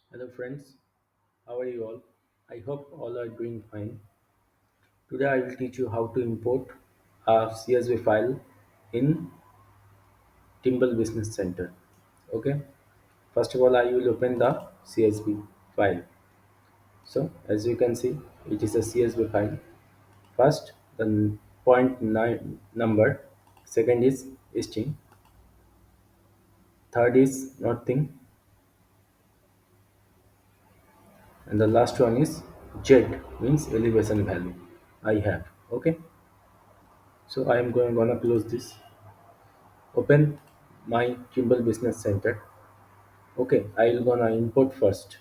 Hello friends, how are you all? I hope all are doing fine. Today I will teach you how to import a CSV file in Trimble Business Centre. Okay, first of all I will open the CSV file. So as you can see, it is a CSV file. First, the point nine number, second is string, third is nothing, and the last one is Z means elevation value. I have. Okay, so I am gonna close this. Open my Trimble Business Center. Okay, I will gonna import first.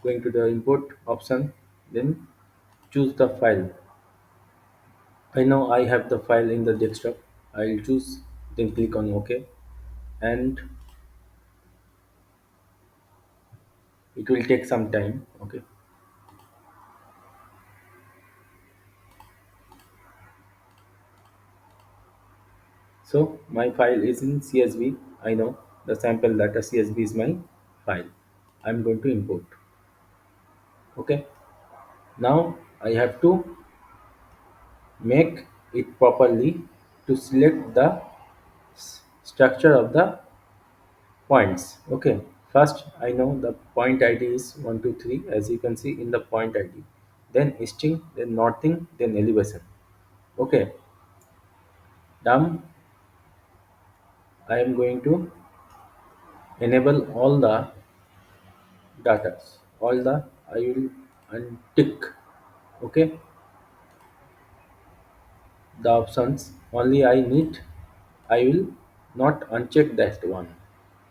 Going to the import option, then choose the file. I know I have the file in the desktop. I will choose, then click on OK, and it will take some time. Okay, so my file is in CSV. I know the sample data CSV is my file. I'm going to import. Okay, now I have to make it properly to select the structure of the points. Okay, first I know the point id is 123, as you can see in the point id, then string, then northing, then elevation. Okay, now I am going to enable all the data, all the I will untick. Okay, the options only I need, I will not uncheck that one.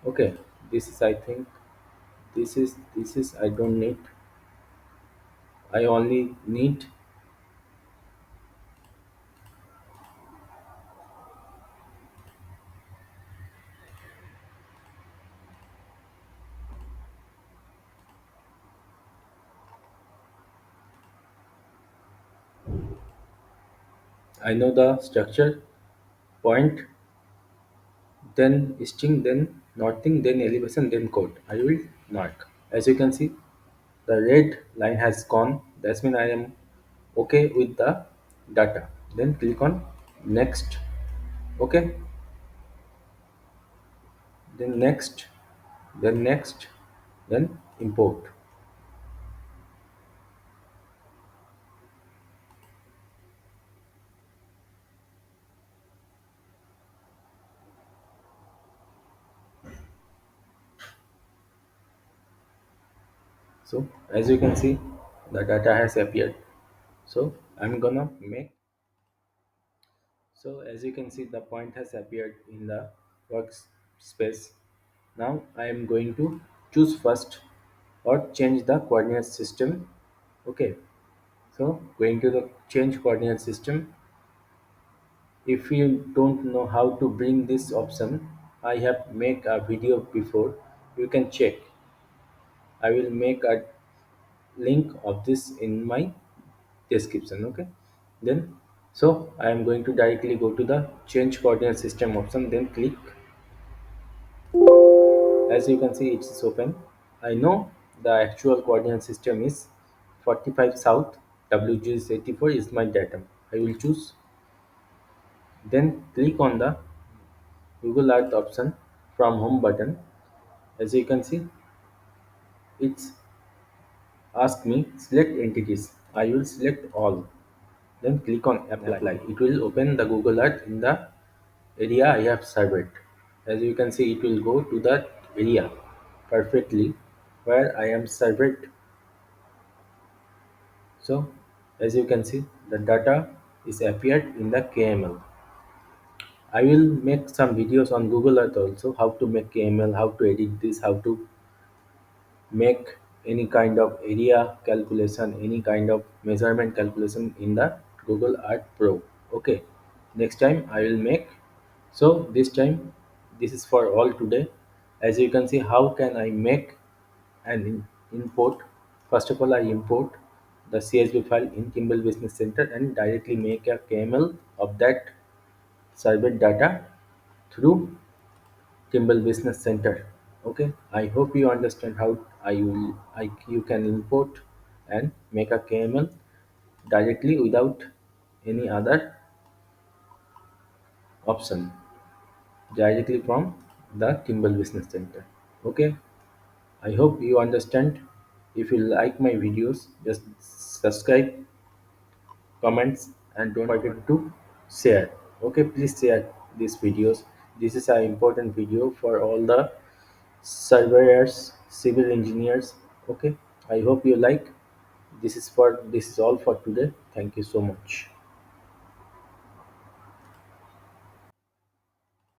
Okay, this is I think, this is I don't need, I only need, I know the structure, point, then string, then northing, then elevation, then code. I will mark. As you can see, the red line has gone. That's mean I am okay with the data. Then click on next. Okay. Then next. Then next. Then import. So as you can see, the data has appeared. So I'm gonna make. So as you can see, the point has appeared in the workspace. Now I am going to choose first or change the coordinate system. Okay, so going to the change coordinate system. If you don't know how to bring this option, I have make a video before. You can check. I will make a link of this in my description. Okay, then so I am going to directly go to the change coordinate system option, then click. As you can see, it is open. I know the actual coordinate system is 45 south, wg is 84 is my datum. I will choose, then click on the Google Earth option from home button. As you can see, it's ask me select entities. I will select all, then click on apply. It will open the Google Earth in the area I have surveyed. As you can see, it will go to that area perfectly where I am surveyed. So as you can see, the data is appeared in the KML. I will make some videos on Google Earth also, how to make KML, how to edit this, how to make any kind of area calculation, any kind of measurement calculation in the Google Earth Pro. Okay, next time I will make. So this time, this is for all today. As you can see, how can I make an import? First of all, I import the CSV file in Trimble Business Center and directly make a KML of that surveyed data through Trimble Business Center. Okay, I hope you understand how you can import and make a KML directly without any other option, directly from the Trimble Business Center. Okay, I hope you understand. If you like my videos, just subscribe, comments, and don't forget to share. Okay, please share these videos. This is an important video for all the surveyors, civil engineers. Okay, I hope you like. This is all for today. Thank you so much.